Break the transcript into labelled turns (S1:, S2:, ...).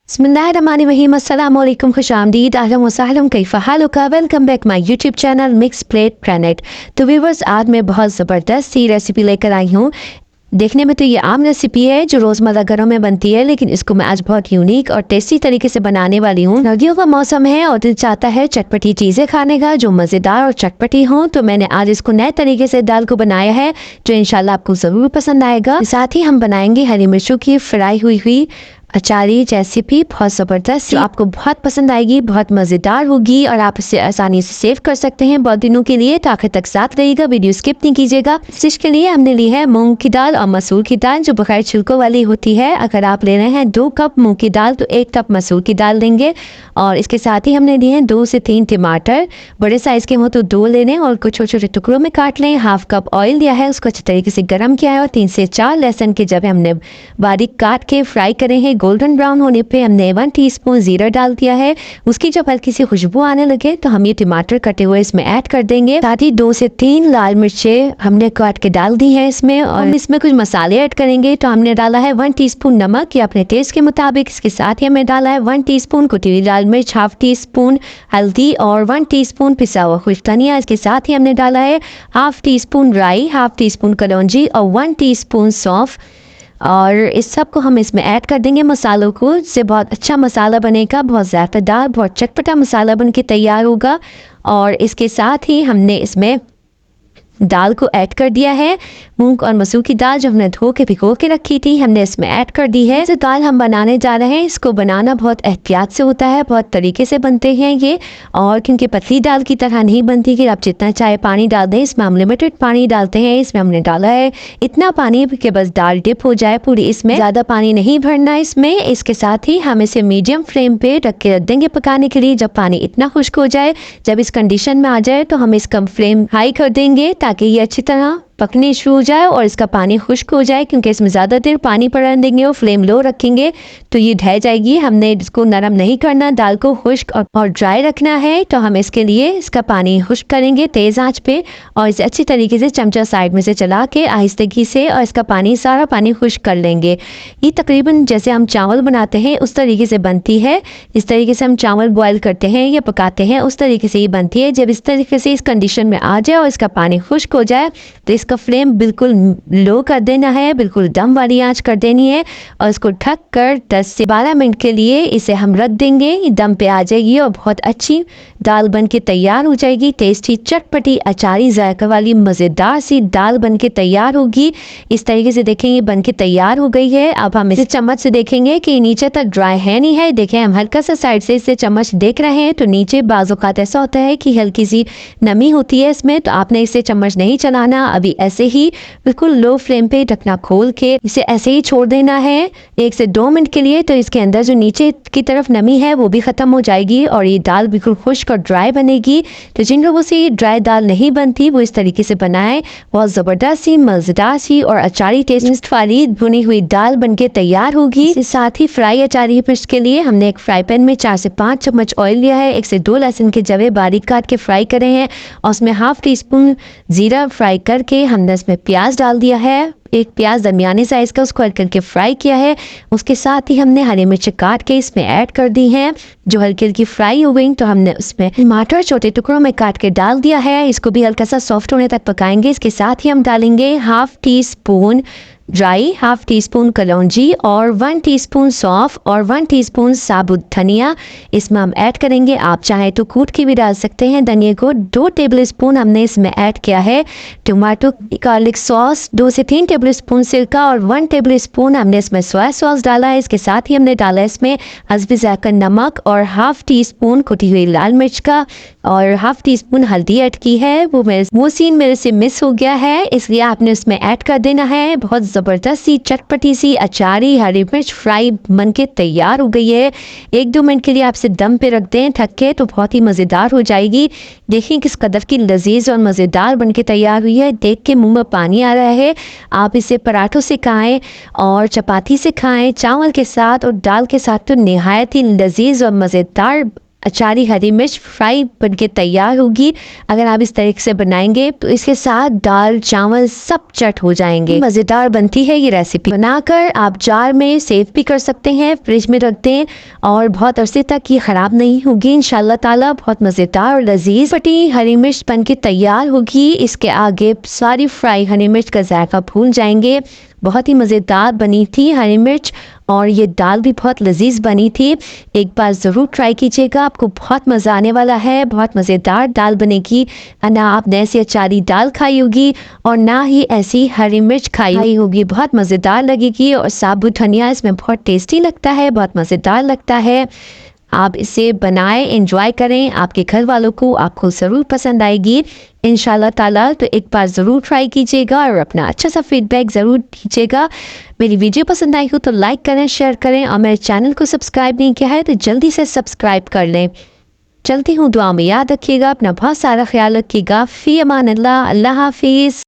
S1: बिस्मिल्लाहिर्रहमानिर्रहीम अस्सलाम वालेकुम खुशामदीद अहलन व सहलन कैफ़ा हालुका welcome back my YouTube channel mix plate planet. तो व्यूवर्स, आज मैं बहुत ज़बरदस्त सी रेसिपी लेकर आई हूँ। देखने में तो ये आम रेसिपी है जो रोज़मर्रा घरों में बनती है, लेकिन इसको मैं आज बहुत यूनिक और टेस्टी तरीके से बनाने वाली हूँ। सर्दियों का मौसम है और दिल चाहता है चटपटी चीज़ें खाने का जो मज़ेदार और चटपटी हों, तो मैंने आज इसको नए तरीके से दाल को बनाया है जो इंशाल्लाह आपको ज़रूर पसंद आएगा। साथ ही हम बनाएंगे हरी मिर्चों की फ्राई हुई अचारी रेसिपी, बहुत ज़बरदस्त जो आपको बहुत पसंद आएगी, बहुत मज़ेदार होगी और आप इसे आसानी से सेव कर सकते हैं बहुत दिनों के लिए। तो आखिर तक साथ रहिएगा, वीडियो स्किप नहीं कीजिएगा। डिश के लिए हमने ली है मूंग की दाल और मसूर की दाल जो बगैर छिलकों वाली होती है। अगर आप ले रहे हैं 2 कप मूंग की दाल तो 1 कप मसूर की दाल लेंगे। और इसके साथ ही हमने लिए हैं 2 से 3 टमाटर, बड़े साइज़ के हों तो 2 ले लें और कुछ छोटे छोटे टुकड़ों में काट लें। हाफ कप ऑयल लिया है, उसको अच्छे तरीके से गर्म किया है और 3 से 4 लहसुन के जब हमने बारीक काट के फ्राई करे हैं। गोल्डन ब्राउन होने पे हमने 1 टीस्पून जीरा डाल दिया है। उसकी जब हल्की सी खुशबू आने लगे तो हम ये टमाटर कटे हुए इसमें ऐड कर देंगे। साथ ही 2 से 3 लाल मिर्चें हमने काट के डाल दी है इसमें। और हम इसमें कुछ मसाले ऐड करेंगे। तो हमने डाला है 1 टीस्पून नमक या अपने टेस्ट के मुताबिक। इसके साथ ही हमने डाला है 1 टीस्पून कुटी हुई लाल मिर्च, हाफ टीस्पून हल्दी और 1 टीस्पून पिसा हुआ खुश्क धनिया। इसके साथ ही हमने डाला है हाफ टीस्पून राई, हाफ टीस्पून कलौंजी और 1 टीस्पून सौंफ। और इस सब को हम इसमें ऐड कर देंगे मसालों को। इससे बहुत अच्छा मसाला बनेगा, बहुत ज़ायकेदार, बहुत चटपटा मसाला बन के तैयार होगा। और इसके साथ ही हमने इसमें दाल को ऐड कर दिया है। मूंग और मसूर की दाल जो हमने धो के भिगो के रखी थी हमने इसमें ऐड कर दी है। जो दाल हम बनाने जा रहे हैं इसको बनाना बहुत एहतियात से होता है, बहुत तरीके से बनते हैं ये। और क्योंकि पतली दाल की तरह नहीं बनती कि आप जितना चाहे पानी डाल दें, इसमें हम लिमिटेड पानी डालते हैं। इसमें हमने डाला है इतना पानी कि बस दाल डिप हो जाए पूरी, इसमें ज़्यादा पानी नहीं भरना इसमें। इसके साथ ही हम इसे मीडियम फ्लेम पे रख देंगे पकाने के लिए। जब पानी इतना खुश्क हो जाए, जब इस कंडीशन में आ जाए तो हम इसका फ्लेम हाई कर देंगे ताकि ये अच्छी तरह पकनी शुरू हो जाए और इसका पानी खुश्क हो जाए। क्योंकि इसमें ज़्यादा देर पानी पड़ने देंगे और फ्लेम लो रखेंगे तो ये ढह जाएगी। हमने इसको नरम नहीं करना, दाल को खुश्क और ड्राई रखना है। तो हम इसके लिए इसका पानी खुश्क करेंगे तेज़ आंच पे और इसे अच्छी तरीके से चमचा साइड में से चला के आहिस्तगी से और इसका सारा पानी खुश्क कर लेंगे। ये तकरीबन जैसे हम चावल बनाते हैं उस तरीके से बनती है। इस तरीके से हम चावल बॉयल करते हैं या पकाते हैं उस तरीके से ही बनती है। जब इस तरीके से इस कंडीशन में आ जाए और इसका पानी खुश्क हो जाए तो इसका फ्लेम बिल्कुल लो कर देना है, बिल्कुल दम वाली आंच कर देनी है। और इसको ढक कर 10 से 12 मिनट के लिए इसे हम रख देंगे। दम पे आ जाएगी और बहुत अच्छी दाल बन के तैयार हो जाएगी। टेस्टी चटपटी अचारी जायका वाली मज़ेदार सी दाल बन के तैयार होगी। इस तरीके से देखेंगे बन के तैयार हो गई है। अब हम इसे चम्मच से देखेंगे कि नीचे तक ड्राई है नहीं है। देखें, हम हल्का सा साइड से इसे चम्मच देख रहे हैं तो नीचे बाज़-औक़ात ऐसा होता है कि हल्की सी नमी होती है इसमें, तो आपने इसे चम्मच नहीं चलाना। अभी ऐसे ही बिल्कुल लो फ्लेम पे ढकना खोल के इसे ऐसे ही छोड़ देना है 1 से 2 मिनट के लिए। तो इसके अंदर जो नीचे की तरफ नमी है वो भी ख़त्म हो जाएगी और ये दाल बिल्कुल खुश्क और ड्राई बनेगी। तो जिन लोगों से ये ड्राई दाल नहीं बनती वो इस तरीके से बनाएं। बहुत ज़बरदस्त सी, मज़ेदार सी और अचारी टेस्ट वाली भुनी हुई दाल बन के तैयार होगी। इसके साथ ही फ्राई अचारी फिश के लिए हमने एक फ्राई पैन में 4 से 5 चम्मच ऑयल लिया है। 1 से 2 लहसुन के जवे बारीक काट के फ्राई करे हैं और उसमें हाफ टीस्पून जीरा फ्राई करके हमने इसमें प्याज डाल दिया है। एक प्याज दरमियाने साइज का, उसको हल्के हल्के फ्राई किया है। उसके साथ ही हमने हरी मिर्च काट के इसमें ऐड कर दी हैं जो हल्की हल्की फ्राई हो गई। तो हमने उसमें टमाटर छोटे टुकड़ों में काट के डाल दिया है। इसको भी हल्का सा सॉफ्ट होने तक पकाएंगे। इसके साथ ही हम डालेंगे हाफ टीस्पून राई, हाफ टीस्पून कलौंजी और 1 टीस्पून सौंफ और 1 टीस्पून साबुत धनिया इसमें हम ऐड करेंगे। आप चाहें तो कूट के भी डाल सकते हैं धनिया को। 2 टेबलस्पून हमने इसमें ऐड किया है टोमेटो गार्लिक सॉस, 2 से 3 टेबलस्पून सिरका और 1 टेबलस्पून हमने इसमें सोया सॉस डाला है। इसके साथ ही हमने डाला इसमें हस्बे ज़ायक़ा नमक और हाफ टीस्पून कुटी हुई लाल मिर्च का और हाफ टीस्पून हल्दी ऐड की है। वो सीन मेरे से मिस हो गया है, इसलिए आपने उसमें ऐड कर देना है। बहुत ज़बरदस्त सी चटपटी सी अचारी हरी मिर्च फ्राई बन के तैयार हो गई है। 1-2 मिनट के लिए आप इसे दम पे रख दें ढक के तो बहुत ही मज़ेदार हो जाएगी। देखिए किस कदर की लजीज और मज़ेदार बन के तैयार हुई है। देख के मुंह में पानी आ रहा है। आप इसे पराठों से खाएं और चपाती से खाएं, चावल के साथ और दाल के साथ तो निहायत ही लजीज और मज़ेदार अचारी हरी मिर्च फ्राई बनके तैयार होगी। अगर आप इस तरीके से बनाएंगे तो इसके साथ दाल चावल सब चट हो जाएंगे। मज़ेदार बनती है ये रेसिपी। बनाकर आप जार में सेव भी कर सकते हैं, फ्रिज में रख दें और बहुत अरसे तक ये ख़राब नहीं होगी इंशाल्लाह ताला। बहुत मज़ेदार और लजीज पटी हरी मिर्च बनके तैयार होगी। इसके आगे सारी फ्राई हरी मिर्च का जायका भूल जाएंगे। बहुत ही मज़ेदार बनी थी हरी मिर्च और ये दाल भी बहुत लजीज बनी थी। एक बार ज़रूर ट्राई कीजिएगा, आपको बहुत मज़ा आने वाला है। बहुत मज़ेदार दाल बनेगी। ना आपने ऐसी अचारी दाल खाई होगी और ना ही ऐसी हरी मिर्च खाई होगी। बहुत मज़ेदार लगेगी और साबुत धनिया इसमें बहुत टेस्टी लगता है, बहुत मज़ेदार लगता है। आप इसे बनाएं, एंजॉय करें, आपके घर वालों को आपको ज़रूर पसंद आएगी इंशाल्लाह ताला। तो एक बार ज़रूर ट्राई कीजिएगा और अपना अच्छा सा फीडबैक ज़रूर दीजिएगा। मेरी वीडियो पसंद आई हो तो लाइक करें, शेयर करें और मेरे चैनल को सब्सक्राइब नहीं किया है तो जल्दी से सब्सक्राइब कर लें। चलती हूँ, दुआ में याद रखिएगा, अपना बहुत सारा ख्याल रखिएगा। फ़ी अमान अल्लाह, अल्लाह हाफिज़।